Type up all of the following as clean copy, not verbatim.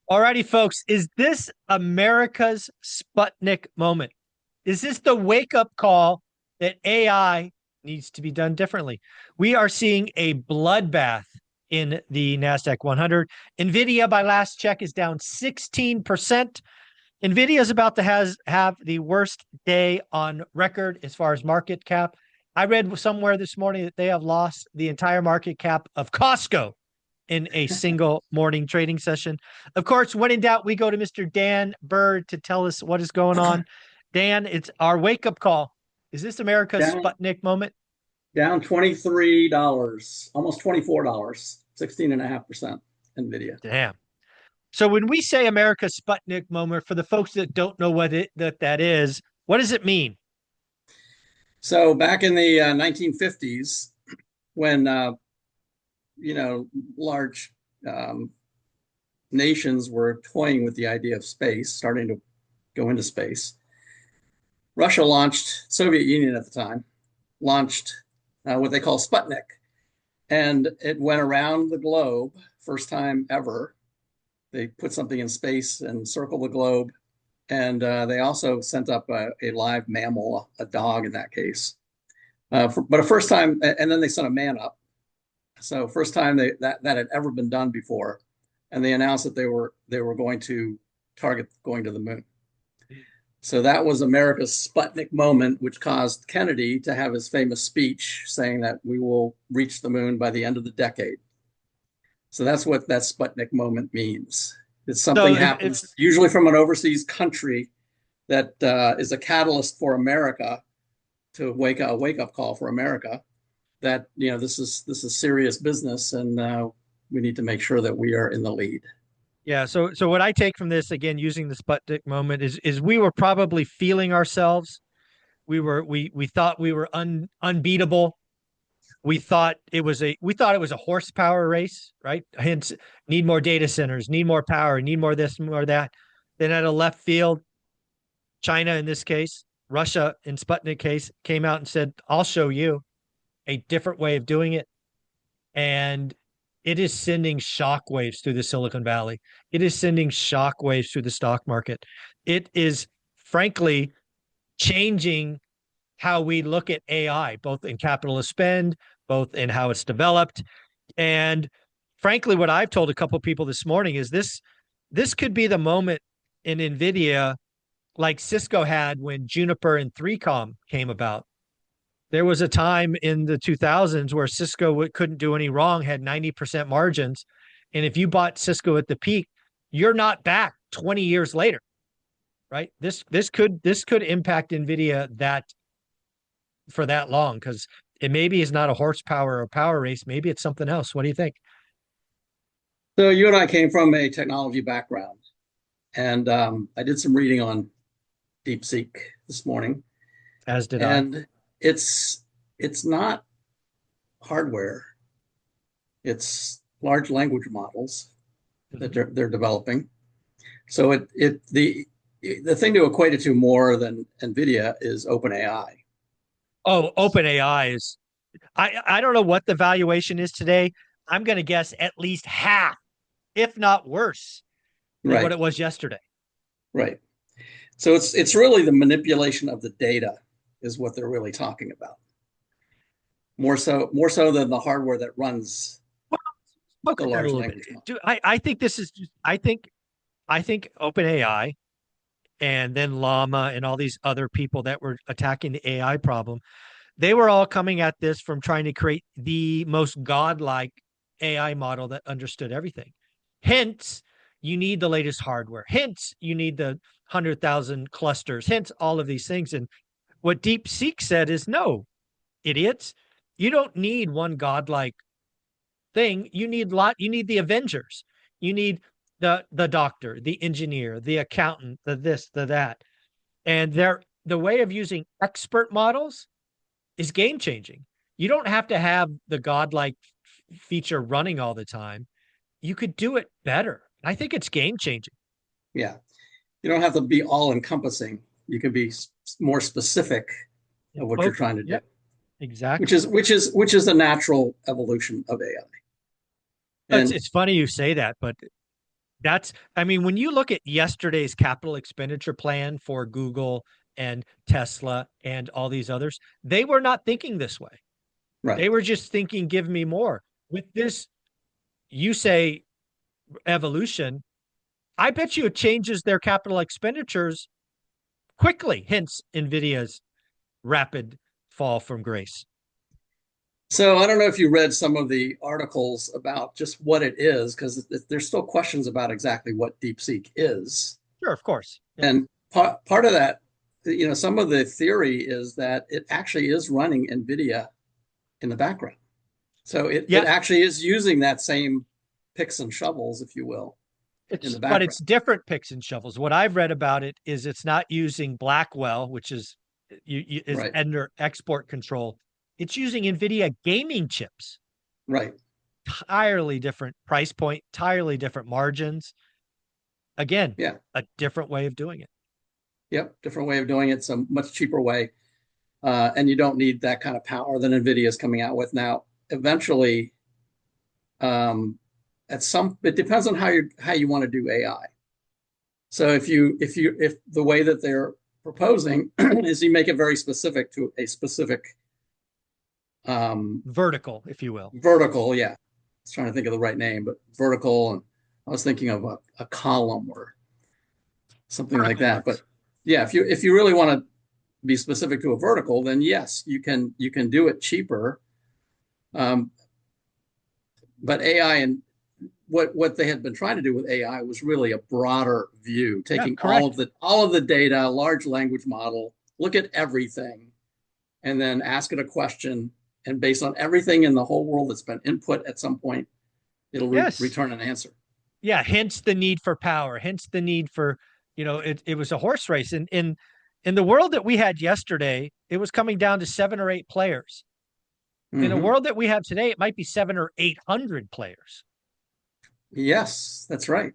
Alrighty, folks, is this America's Sputnik moment? Is this the wake-up call that AI needs to be done differently? We are seeing a bloodbath in the NASDAQ 100. Nvidia, by last check, is down 16%. Nvidia is about to have the worst day on record as far as market cap. I read somewhere this morning that they have lost the entire market cap of Costco in a single morning trading session. Of course, when in doubt, we go to Mr. Dan Bird to tell us what is going on. Dan, it's our wake up call. Is this America's Down Sputnik moment? down $23, almost $24, 16.5% Nvidia. Damn. So when we say America's Sputnik moment, for the folks that don't know that is, what does it mean? So back in the 1950s, when large um, nations were toying with the idea of space, starting to go into space, Russia launched, Soviet Union at the time, launched what they call Sputnik, and it went around the globe, first time ever. They put something in space and circled the globe. And they also sent up a live mammal, a dog in that case. But a first time, and then they sent a man up. So first time that had ever been done before. And they announced that they were going to target going to the moon. So that was America's Sputnik moment, which caused Kennedy to have his famous speech saying that we will reach the moon by the end of the decade. So that's what that Sputnik moment means. It's So something happens usually from an overseas country that is a catalyst for America to a wake up call for America that this is serious business, and we need to make sure that we are in the lead. yeah, so what I take from this, again, using the Sputnik moment, is we were probably feeling ourselves. We thought we were unbeatable. We thought it was a horsepower race, right? Hence, need more data centers, need more power, need more this, more that. Then at a left field, China in this case, Russia in Sputnik case, came out and said, "I'll show you a different way of doing it." And it is sending shockwaves through the Silicon Valley. It is sending shockwaves through the stock market. It is frankly changing how we look at AI, both in capital spend, both in how it's developed. And frankly, what I've told a couple of people this morning is this could be the moment in Nvidia like Cisco had when Juniper and 3Com came about. There was a time in the 2000s where Cisco couldn't do any wrong, had 90% margins. And if you bought Cisco at the peak, you're not back 20 years later, right? This could impact Nvidia that for that long, because it maybe is not a horsepower or power race. Maybe it's something else. What do you think? So you and I came from a technology background, and I did some reading on DeepSeek this morning, As did I. and it's not hardware; it's large language models that Mhm. they're developing. So the thing to equate it to more than Nvidia is OpenAI. Oh, OpenAI is. I don't know what the valuation is today. I'm going to guess at least half, if not worse, than what Right, it was yesterday. right. So it's really the manipulation of the data is what they're really talking about. More so than the hardware that runs Well, look the at that a large little bit. language model. I think this is just. I think OpenAI and then Llama and all these other people that were attacking the AI problem, they were all coming at this from trying to create the most godlike AI model that understood everything. Hence, you need the latest hardware. Hence, you need the 100,000 clusters. Hence, all of these things. And what DeepSeek said is no, idiots. You don't need one godlike thing. You need the Avengers. You need the doctor, the engineer, the accountant, the this, the that. And the way of using expert models is game changing. You don't have to have the godlike feature running all the time. You could do it better. I think it's game changing. Yeah, you don't have to be all encompassing. You can be more specific of what you're Focus. trying to do, Yep, which exactly. is which is which is the natural evolution of AI. It's And it's funny you say that, but I mean, when you look at yesterday's capital expenditure plan for Google and Tesla and all these others, they were not thinking this way. Right. They were just thinking, give me more. With this, you say evolution, I bet you it changes their capital expenditures quickly, hence Nvidia's rapid fall from grace. So I don't know if you read some of the articles about just what it is, because there's still questions about exactly what DeepSeek is. Sure, of course. Yeah. And part of that, some of the theory is that it actually is running Nvidia in the background. So it Yeah. actually is using that same picks and shovels, if you will, in the But background. it's different picks and shovels. What I've read about it is it's not using Blackwell, which is Right. under export control. It's using Nvidia gaming chips. Right. Entirely different price point, entirely different margins. Again, Yeah. a different way of doing it. Yep. Different way of doing it. It's a much cheaper way. And you don't need that kind of power that Nvidia is coming out with now. Eventually, it depends on how you want to do AI. So if the way that they're proposing is you make it very specific to a specific Vertical, if you will. vertical, yeah. I was trying to think of the right name, but vertical, and I was thinking of a column or something like that. But yeah, if you really want to be specific to a vertical, then yes, you can do it cheaper. But AI and what they had been trying to do with AI was really a broader view, taking all of the data, large language model, look at everything, and then ask it a question, and based on everything in the whole world that's been input at some point, it'll return an answer. Yeah, hence the need for power, hence the need for, it was a horse race. And in the world that we had yesterday, it was coming down to 7 or 8 players. In a world that we have today, it might be 700 or 800 players. Yes, that's right.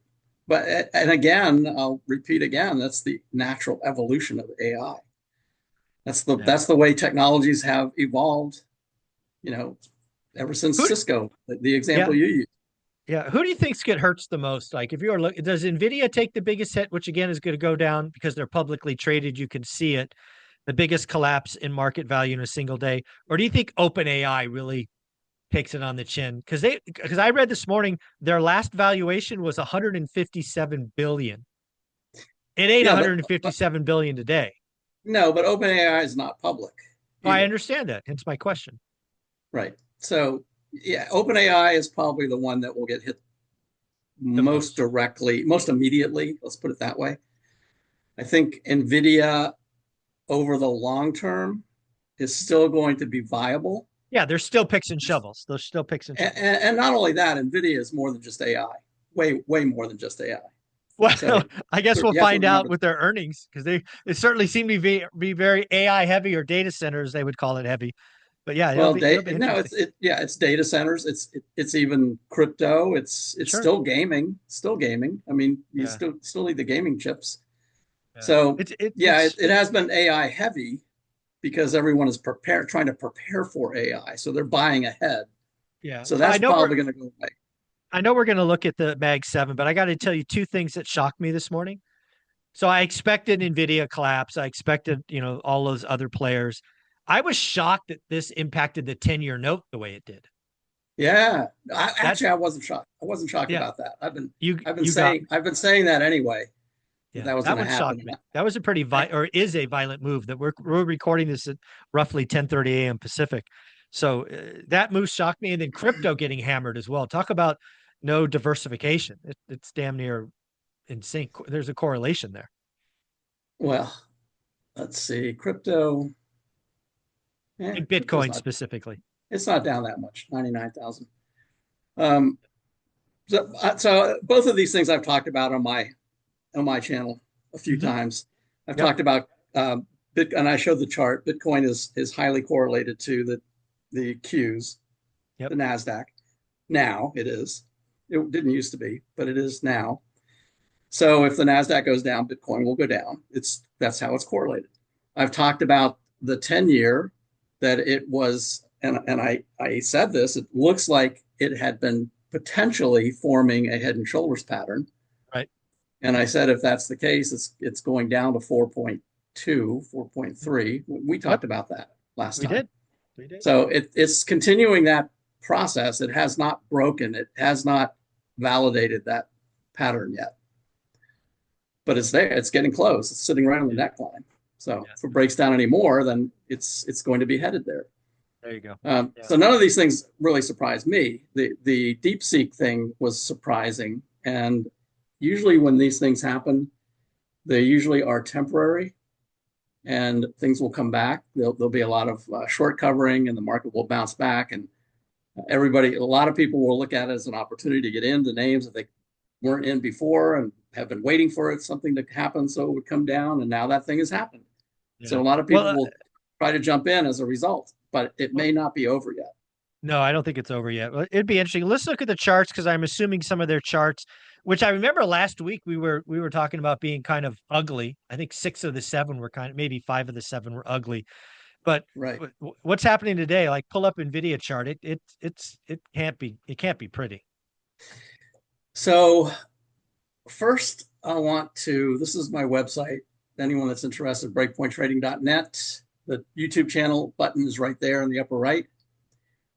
And again, I'll repeat again, that's the natural evolution of AI. That's the way technologies have evolved, ever since Cisco, the example you used. Yeah. Who do you think hurts the most? Like, if you are looking, does Nvidia take the biggest hit, which again is going to go down because they're publicly traded? You can see it, the biggest collapse in market value in a single day. Or do you think OpenAI really takes it on the chin? Because I read this morning their last valuation was 157 billion. It ain't 157 billion today. No, but OpenAI is not public. Oh, I understand that. Hence my question. Right. So yeah, OpenAI is probably the one that will get hit most directly, most immediately. Let's put it that way. I think Nvidia over the long term is still going to be viable. Yeah, there's still picks and shovels. There's still picks and shovels. And not only that, Nvidia is more than just AI. Way more than just AI. Well, so, I guess we'll find out with their earnings, because they certainly seem to be very AI heavy, or data centers they would call it heavy. But yeah, well, it's data centers. It's even crypto. It's still gaming. I mean, you still need the gaming chips. Yeah. So it has been AI heavy because everyone is trying to prepare for AI. So they're buying ahead. Yeah. So that's probably going to go away. I know we're going to look at the Mag 7, but I got to tell you 2 things that shocked me this morning. So I expected Nvidia collapse. I expected, all those other players. I was shocked that this impacted the 10-year note the way it did. Yeah. I wasn't shocked. I wasn't shocked about that. I've been saying that anyway. Yeah, that was going to happen. Shocked me. That was a pretty is a violent move. That we're recording this at roughly 10:30 a.m. Pacific. So that move shocked me. And then crypto getting hammered as well. Talk about no diversification. It's damn near in sync. There's a correlation there. Well, let's see. Crypto. And Bitcoin specifically. It's not down that much, 99,000. So both of these things I've talked about on my channel a few times. I've talked about and I showed the chart. Bitcoin is highly correlated to the Qs, the NASDAQ. Now it is. It didn't used to be, but it is now. So if the NASDAQ goes down, Bitcoin will go down. That's how it's correlated. I've talked about the 10-year that it was, and I said this, it looks like it had been potentially forming a head and shoulders pattern. And I said, if that's the case, it's going down to 4.2, 4.3. We Yep, talked about that last we time. did. We did. So it's continuing that process. It has not broken. It has not validated that pattern yet, but it's there. It's getting close. It's sitting right on the Yeah. neckline. So Yeah. if it breaks down anymore, then it's going to be headed there. There you go. Yeah. So none of these things really surprised me. The DeepSeek thing was surprising, and usually when these things happen, they usually are temporary, and things will come back. There'll be a lot of short covering, and the market will bounce back, and a lot of people will look at it as an opportunity to get into names that they weren't in before and have been waiting for something to happen so it would come down, and now that thing has happened. So Yeah. a lot of Well, people will try to jump in as a result, but it well, may not be over yet. no, I don't think it's over yet. Well, it'd be interesting. Let's look at the charts because I'm assuming some of their charts, which I remember last week we were talking about being kind of ugly. I think 6 of the 7 were kind of, maybe 5 of the 7 were ugly. But Right. what's happening today? Like pull up Nvidia chart. It can't be pretty. So first, this is my website. Anyone that's interested, breakpointtrading.net. The YouTube channel button is right there in the upper right.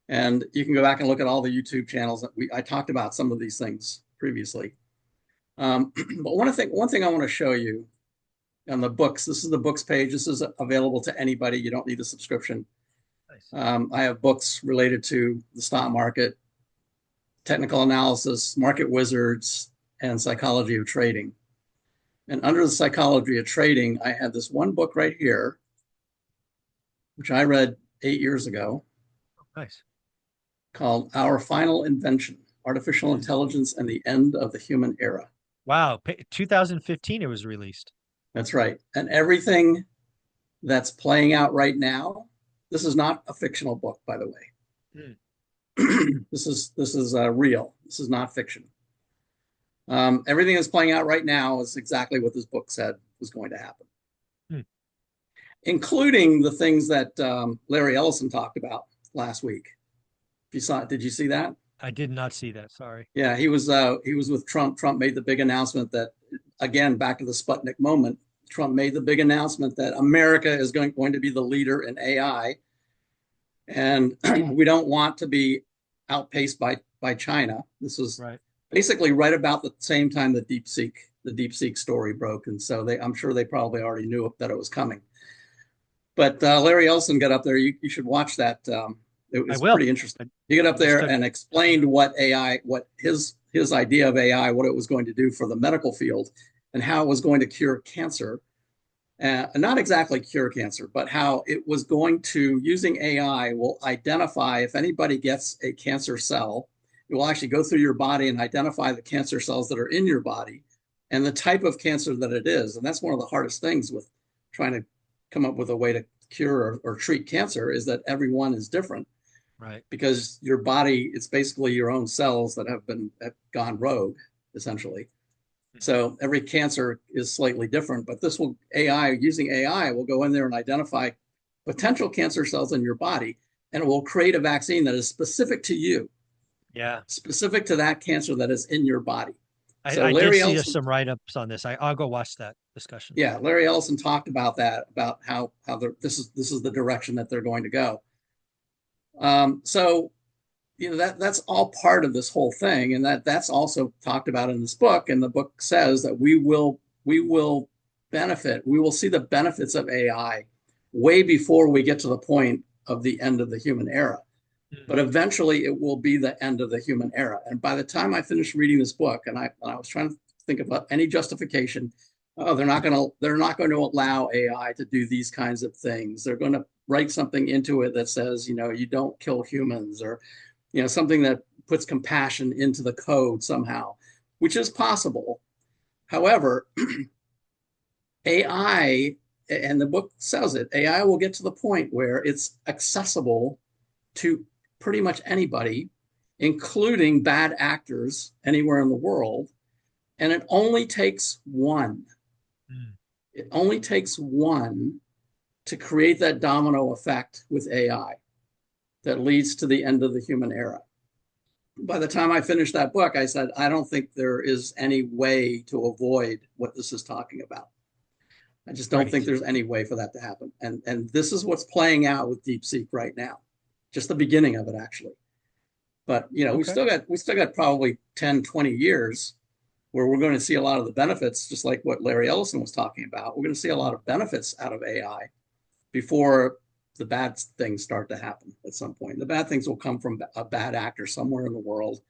And you can go back and look at all the YouTube channels that I talked about some of these things previously. But one thing I want to show you on the books, this is the books page. This is available to anybody. You don't need a subscription. Nice. I have books related to the stock market, technical analysis, market wizards, and psychology of trading. And under the psychology of trading, I have this one book right here, which I read 8 years ago, Nice. called Our Final Invention, Artificial Intelligence and the End of the Human Era. Wow. 2015 it was released. That's right. And everything that's playing out right now, this is not a fictional book, by the way. Mm. This is real. This is not fiction. Everything that's playing out right now is exactly what this book said was going to happen, including the things that Larry Ellison talked about last week. If you saw it, did you see that? I did not see that. Sorry. Yeah, he was with Trump. Trump made the big announcement that, again, back to the Sputnik moment. Trump made the big announcement that America is going to be the leader in AI, and we don't want to be outpaced by China. This was Right. basically right about the same time the DeepSeek story broke, and so I'm sure they probably already knew that it was coming. But Larry Ellison got up there. You should watch that. It I was will. pretty interesting. He got up there and explained what his idea of AI, what it was going to do for the medical field, and how it was going to cure cancer. Not exactly cure cancer, but how it was going to, using AI, will identify if anybody gets a cancer cell. It will actually go through your body and identify the cancer cells that are in your body and the type of cancer that it is. And that's one of the hardest things with trying to come up with a way to cure or treat cancer, is that everyone is different. Right. Because your body, it's basically your own cells that have gone rogue, essentially. So every cancer is slightly different, but using AI will go in there and identify potential cancer cells in your body, and it will create a vaccine that is specific to you. Yeah. Specific to that cancer that is in your body. So I did Larry see Ellison, some write-ups on this. I'll go watch that discussion. yeah, Larry Ellison talked about that, about how this is the direction that they're going to go. So that's all part of this whole thing, and that's also talked about in this book. And the book says that we will benefit. We will see the benefits of AI way before we get to the point of the end of the human era. But eventually, it will be the end of the human era. And by the time I finished reading this book, and I was trying to think about any justification, they're not going to allow AI to do these kinds of things. They're going to write something into it that says, you don't kill humans, or something that puts compassion into the code somehow, which is possible. However, AI, and the book says it, AI will get to the point where it's accessible to pretty much anybody, including bad actors anywhere in the world. And it only takes one. It only takes one to create that domino effect with AI that leads to the end of the human era. by the time I finished that book, I said, I don't think there is any way to avoid what this is talking about. I just don't think Right. there's any way for that to happen. And this is what's playing out with DeepSeek right now. Just the beginning of it, actually. But Okay. we still got probably 10, 20 years where we're going to see a lot of the benefits, just like what Larry Ellison was talking about. We're going to see a lot of benefits out of AI before the bad things start to happen at some point. The bad things will come from a bad actor somewhere in the world,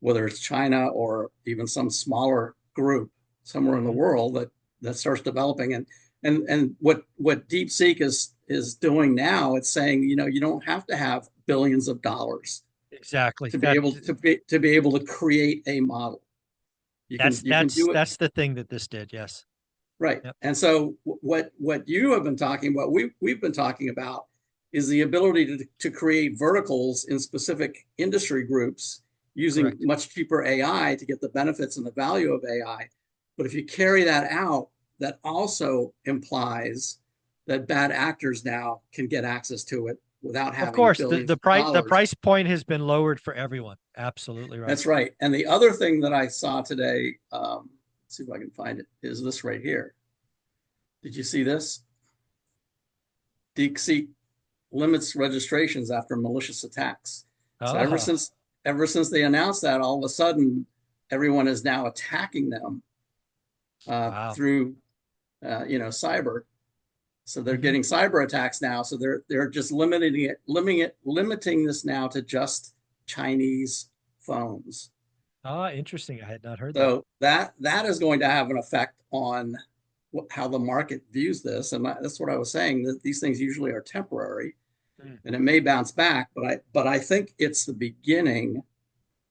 whether it's China or even some smaller group somewhere in the Mhm. world that starts developing. And what DeepSeek is doing now, it's saying, you don't have to have billions of dollars Exactly. to be able to create a model. You can do it. That's the thing that this did. Yes. Right. Yep. And so what you have been talking about, we've been talking about is the ability to create verticals in specific industry groups using Correct. much cheaper AI to get the benefits and the value of AI. But if you carry that out, that also implies that bad actors now can get access to it without Of having course, billions of the dollars. price point has been lowered for everyone. Absolutely right. That's right. And the other thing that I saw today, let's see if I can find it, is this right here. Did you see this? DeepSeek limits registrations after malicious attacks. So Ah, ever since they announced that, all of a sudden, everyone is now attacking them wow. through cyber. So they're Hmm. getting cyber attacks now. So they're just limiting this now to just Chinese phones. Ah, interesting. I had not heard that. So that is going to have an effect on how the market views this, and that's what I was saying. That these things usually are temporary, Mm. and it may bounce back. But I think it's the beginning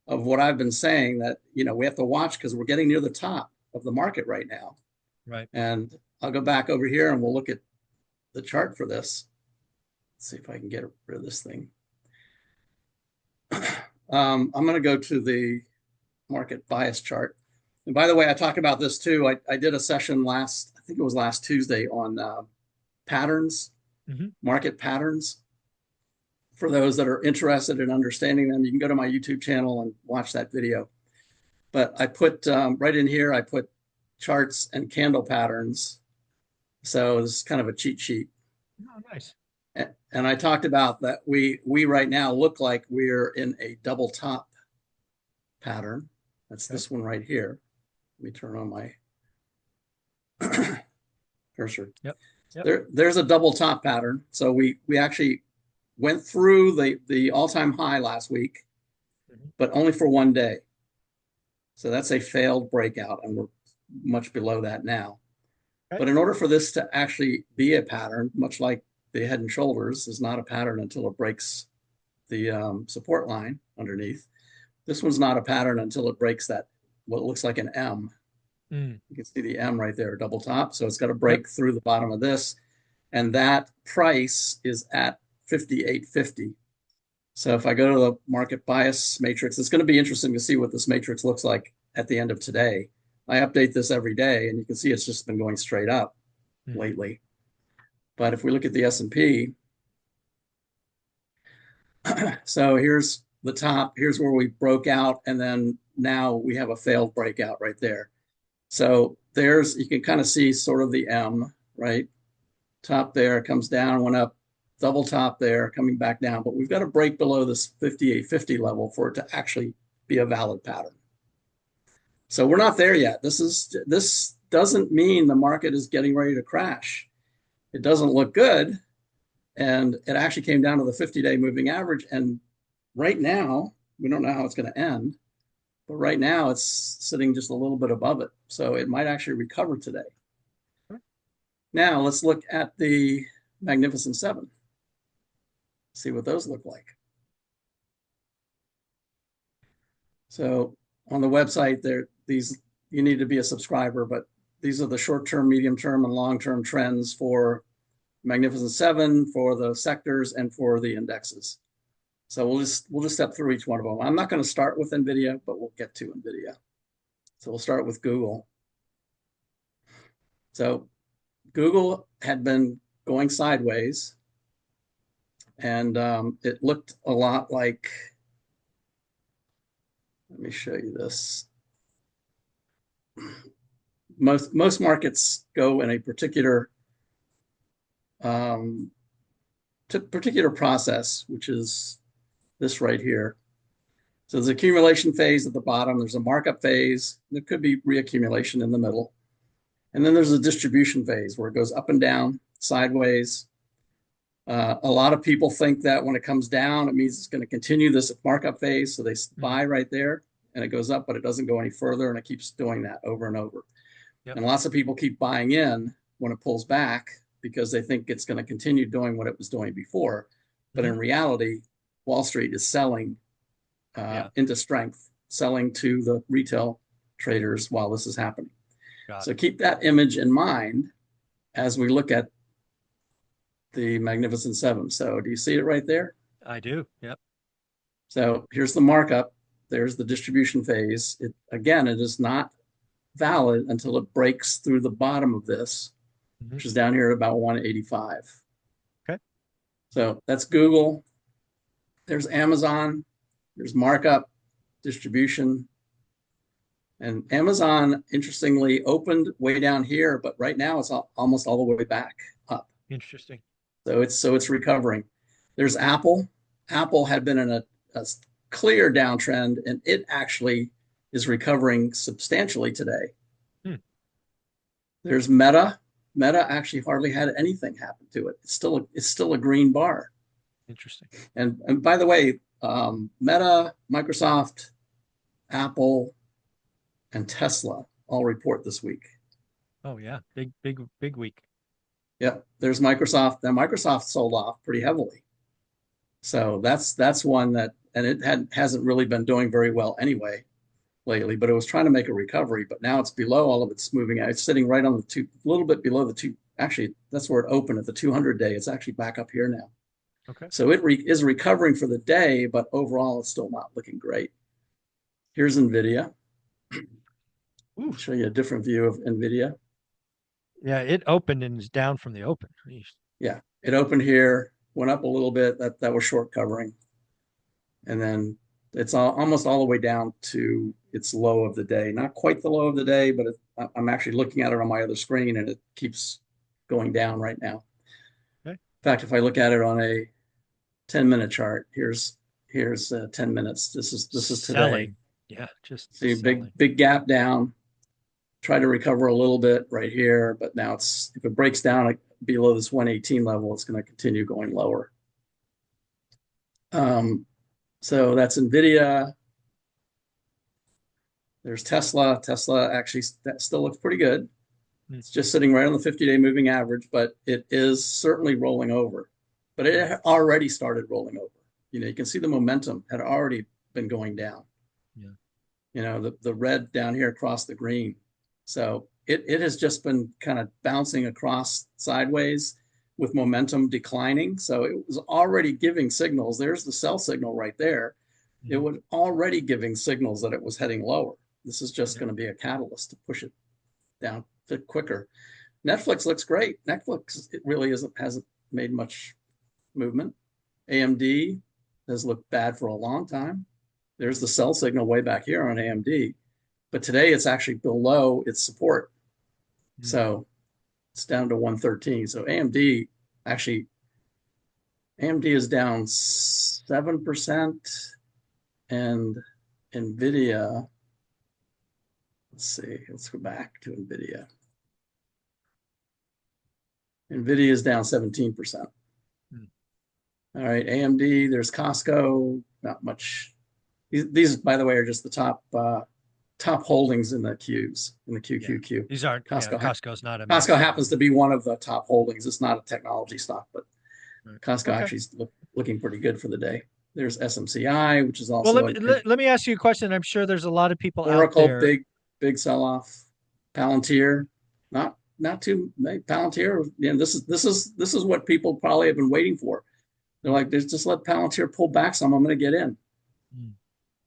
of what I've been saying, that we have to watch because we're getting near the top of the market right now. Right. And I'll go back over here and we'll look at the chart for this. Let's see if I can get rid of this thing. I'm going to go to the market bias chart. And by the way, I talk about this too. I did a session I think it was last Tuesday, on patterns, Hmm. market patterns. For those that are interested in understanding them, you can go to my YouTube channel and watch that video. But I put right in here, I put charts and candle patterns. So it's kind of a cheat sheet. Oh, nice. And I talked about that we right now look like we're in a double top pattern. That's Okay. this one right here. Let me turn on my cursor. Yep. Yep. There's a double top pattern. So we actually went through the all-time high last week, Mhm. but only for one day. So that's a failed breakout, and we're much below that now. Okay. But in order for this to actually be a pattern, much like the head and shoulders is not a pattern until it breaks the support line underneath. This one's not a pattern until it breaks that, what looks like an M. Mm. You can see the M right there, double top. So it's got to Yep. break through the bottom of this. And that price is at 58.50. So if I go to the market bias matrix, it's going to be interesting to see what this matrix looks like at the end of today. I update this every day, and you can see it's just been going straight up Hmm. lately. But if we look at the S&P, so here's the top, here's where we broke out, and then now we have a failed breakout right there. So you can kind of see sort of the M, right? Top there, comes down, went up, double top there, coming back down. But we've got to break below this 58.50 level for it to actually be a valid pattern. So we're not there yet. This doesn't mean the market is getting ready to crash. It doesn't look good. And it actually came down to the 50-day moving average. And right now, we don't know how it's going to end, but right now it's sitting just a little bit above it. So it might actually recover today. Now let's look at the Magnificent Seven, see what those look like. So on the website, you need to be a subscriber, but these are the short-term, medium-term, and long-term trends for Magnificent Seven, for the sectors, and for the indexes. So we'll just step through each one of them. I'm not going to start with Nvidia, but we'll get to Nvidia. So we'll start with Google. So Google had been going sideways, and it looked a lot like Let me show you this. Most markets go in a um, particular process, which is this right here. So there's accumulation phase at the bottom. There's a markup phase. There could be reaccumulation in the middle. And then there's a distribution phase where it goes up and down, sideways. A lot of people think that when it comes down, it means it's going to continue this markup phase. So they buy right there and it goes up, but it doesn't go any further. And it keeps doing that over and over. Yep. And lots of people keep buying in when it pulls back because they think it's going to continue doing what it was doing before. But in reality, Wall Street is selling into strength, selling to the retail traders while this is happening. So keep that image in mind as we look at the Magnificent Seven. So do you see it right there? I do. Yep. So here's the markup. There's the distribution phase. Again, it is not valid until it breaks through the bottom of this, which is down here at about 185. Okay. So that's Google. There's Amazon. There's markup, distribution. And Amazon, interestingly, opened way down here, but right now it's almost all the way back up. Interesting. So it's recovering. There's Apple. Apple had been in a clear downtrend, and it actually is recovering substantially today. There's Meta. Meta actually hardly had anything happen to it. It's still a green bar. Interesting. And by the way, Meta, Microsoft, Apple, and Tesla all report this week. Oh yeah, big week. Yep. There's Microsoft. Now Microsoft sold off pretty heavily. So that's one that, and it hasn't really been doing very well anyway lately, but it was trying to make a recovery, but now it's below all of its moving out. It's sitting right on a little bit below the two. Actually, that's where it opened at the 200-day. It's actually back up here now. Okay. So it is recovering for the day, but overall it's still not looking great. Here's Nvidia. I'll show you a different view of Nvidia. Yeah, it opened and is down from the open. Yeah, it opened here, went up a little bit. That was short covering, and then it's almost all the way down to its low of the day. Not quite the low of the day, but I'm actually looking at it on my other screen, and it keeps going down right now. Okay. In fact, if I look at it on a 10-minute chart, here's 10 minutes. This is today. Selling. Yeah, just see selling. big gap down. Try to recover a little bit right here, but now if it breaks down below this 118 level, it's going to continue going lower. So that's Nvidia. There's Tesla. Tesla actually that still looks pretty good. It's just sitting right on the 50-day moving average, but it is certainly rolling over. But it had already started rolling over. You can see the momentum had already been going down. Yeah. The red down here across the green. So it has just been kind of bouncing across sideways with momentum declining. So it was already giving signals. There's the sell signal right there. It was already giving signals that it was heading lower. This is just going to be a catalyst to push it down quicker. Netflix looks great. Netflix, it really hasn't made much movement. AMD has looked bad for a long time. There's the sell signal way back here on AMD. But today it's actually below its support. So it's down to 113. So AMD is down 7%. And Nvidia, let's go back to Nvidia. Nvidia is down 17%. All right, AMD, there's Costco, not much. These, by the way, are just the top holdings in the Qs, in the QQQ. Yeah. These aren't Costco. Costco's not a Costco happens to be one of the top holdings. It's not a technology stock, but Costco actually is looking pretty good for the day. There's SMCI, which is also. Well, let me ask you a question. I'm sure there's a lot of people Oracle, out there. big sell off. Palantir, not too. Palantir, this is what people probably have been waiting for. They're like, just let Palantir pull back some. I'm going to get in.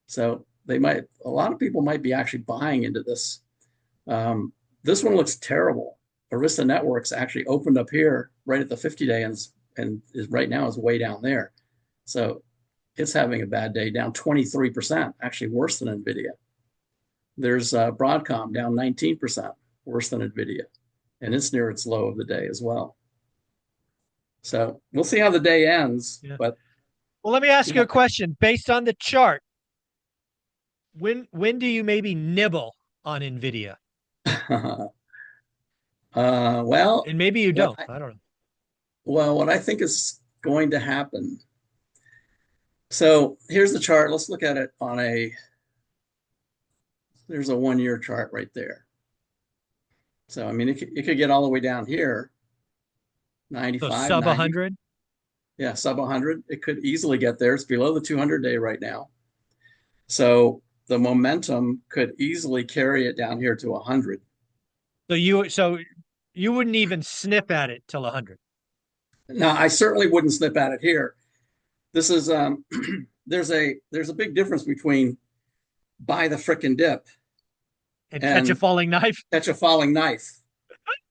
So a lot of people might be actually buying into this. This one looks terrible. Arista Networks actually opened up here right at the 50-day and is right now is way down there. So it's having a bad day, down 23%, actually worse than Nvidia. There's Broadcom down 19%, worse than Nvidia, and it's near its low of the day as well. So we'll see how the day ends. Yeah. But Well, let me ask you yeah. a question based on the chart. When do you maybe nibble on Nvidia? Well, And maybe you what don't. I, I don't know. what I think is going to happen. So here's the chart. Let's look at it on there's a 1 year chart right there. So, I mean, it could get all the way down here, So 95, sub 90. 100. Yeah, sub 100. It could easily get there. It's below the 200-day right now. So the momentum could easily carry it down here to 100. So you wouldn't even sniff at it till 100. Now, I certainly wouldn't snip at it here. This is there's a big difference between buy the frickin' dip And catch a and falling knife. catch a falling knife.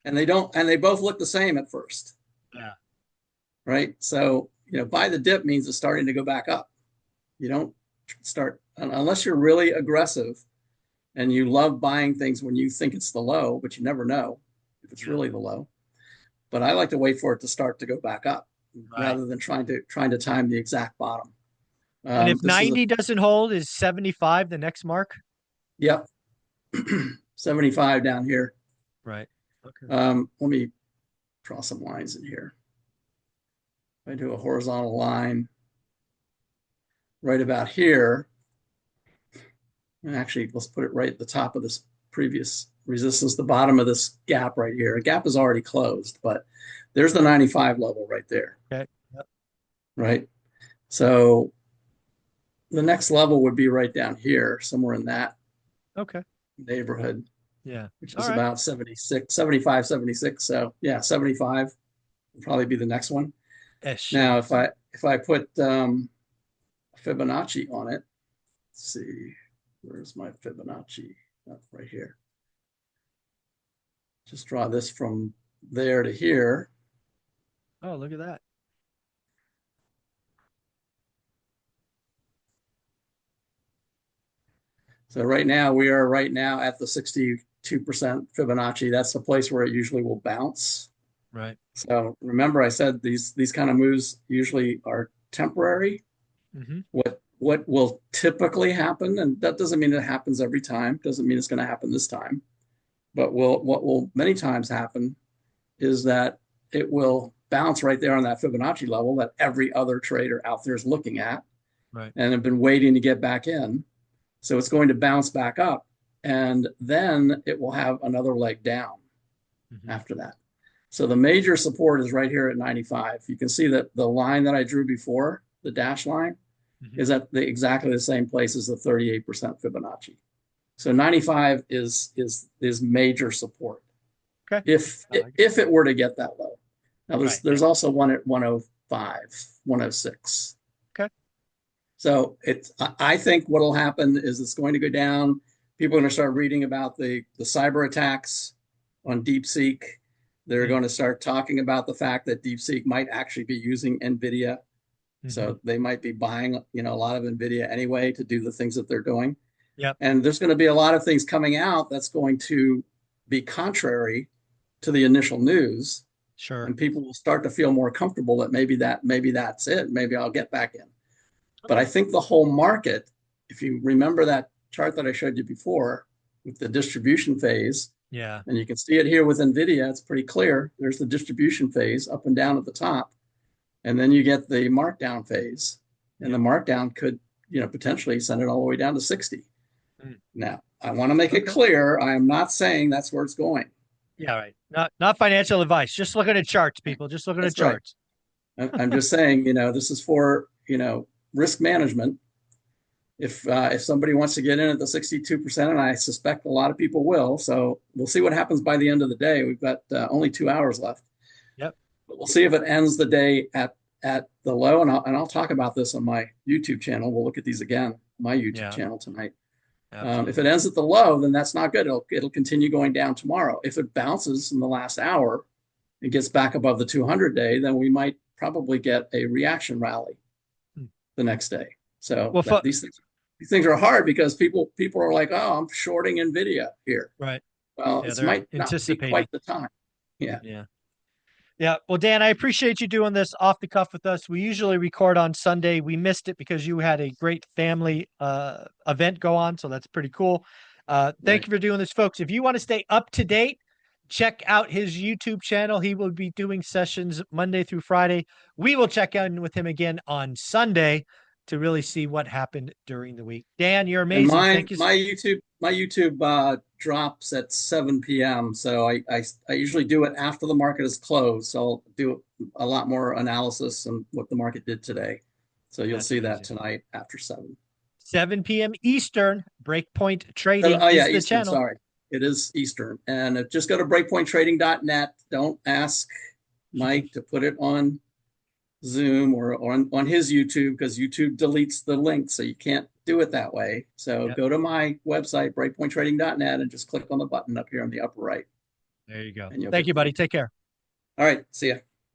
And they both look the same at first, Yeah. right? So, buy the dip means it's starting to go back up. You don't start unless you're really aggressive and you love buying things when you think it's the low, but you never know if it's really the low. But I like to wait for it to start to go back up Right. rather than trying to time the exact bottom. And if This is 90 doesn't hold, is 75 the next mark? yep, 75 down here. Right. Okay. Let me draw some lines in here. If I do a horizontal line right about here, and actually let's put it right at the top of this previous resistance, the bottom of this gap right here. A gap is already closed, but there's the 95 level right there. Okay. Yep. Right. So the next level would be right down here, somewhere in that Okay. neighborhood, Yeah. which All is right. about 76, 75, 76. So yeah, 75 will probably be the next one. Ish. Now, Yeah. if I put Fibonacci on it, let's see, where's my Fibonacci? Oh, right here. Just draw this from there to here. Oh, look at that. So we are right now at the 62% Fibonacci. That's the place where it usually will bounce. Right. So remember, I said these kind of moves usually are temporary. Mm-hmm. What will typically happen, and that doesn't mean it happens every time, doesn't mean it's going to happen this time, but what will many times happen is that it will bounce right there on that Fibonacci level that every other trader out there is looking at Right. and have been waiting to get back in. So it's going to bounce back up, and then it will have another leg down after that. So the major support is right here at 95. You can see that the line that I drew before, the dash line, is at exactly the same place as the 38% Fibonacci. So 95 is major support. Okay. If it were to get that low. Now there's also one at 105, 106. Okay. So I think what'll happen is it's going to go down. People are going to start reading about the cyber attacks on DeepSeek. They're going to start talking about the fact that DeepSeek might actually be using Nvidia. So they might be buying, a lot of Nvidia anyway to do the things that they're doing. Yep. And there's going to be a lot of things coming out that's going to be contrary to the initial news. Sure. And people will start to feel more comfortable that maybe that's it. Maybe I'll get back in. Okay. But I think the whole market, if you remember that chart that I showed you before with the distribution phase, and you can see it here with Nvidia, it's pretty clear. There's the distribution phase up and down at the top. And then you get the markdown phase. And the markdown could, potentially send it all the way down to 60. Now, I want to make it clear, I am not saying that's where it's going. Yeah, right. Not financial advice. Just looking at charts, people. Just looking at charts. Right. I'm just saying, this is for, risk management. If somebody wants to get in at the 62%, and I suspect a lot of people will, so we'll see what happens by the end of the day. We've got only 2 hours left. Yep. But we'll see if it ends the day at the low, and I'll talk about this on my YouTube channel. We'll look at these again, my YouTube channel tonight. If it ends at the low, then that's not good. It'll continue going down tomorrow. If it bounces in the last hour and gets back above the 200-day, then we might probably get a reaction rally. the next day. So Well, these things are hard because people are like, oh, I'm shorting Nvidia here. right. Well, Yeah, it they're might not be anticipating. quite the time. Yeah. Yeah. Yeah. Well, Dan, I appreciate you doing this off the cuff with us. We usually record on Sunday. We missed it because you had a great family event go on. So that's pretty cool. Thank Right. you for doing this, folks. If you want to stay up to date, check out his YouTube channel. He will be doing sessions Monday through Friday. We will check in with him again on Sunday to really see what happened during the week. Dan, you're And amazing. Thank you. my YouTube drops at 7 p.m. So I usually do it after the market is closed. So I'll do a lot more analysis on what the market did today. So you'll That's see that amazing. tonight after 7. 7 p.m. Eastern, Breakpoint Oh, Trading oh yeah, is the Eastern. channel. Sorry, it is Eastern. And just go to breakpointtrading.net. Don't ask Mike to put it on Zoom or on his YouTube because YouTube deletes the link, so you can't do it that way. So Yep. go to my website, breakpointtrading.net, and just click on the button up here on the upper right, There you go. and you'll Thank get you, the buddy. link. Take care. All right, see ya.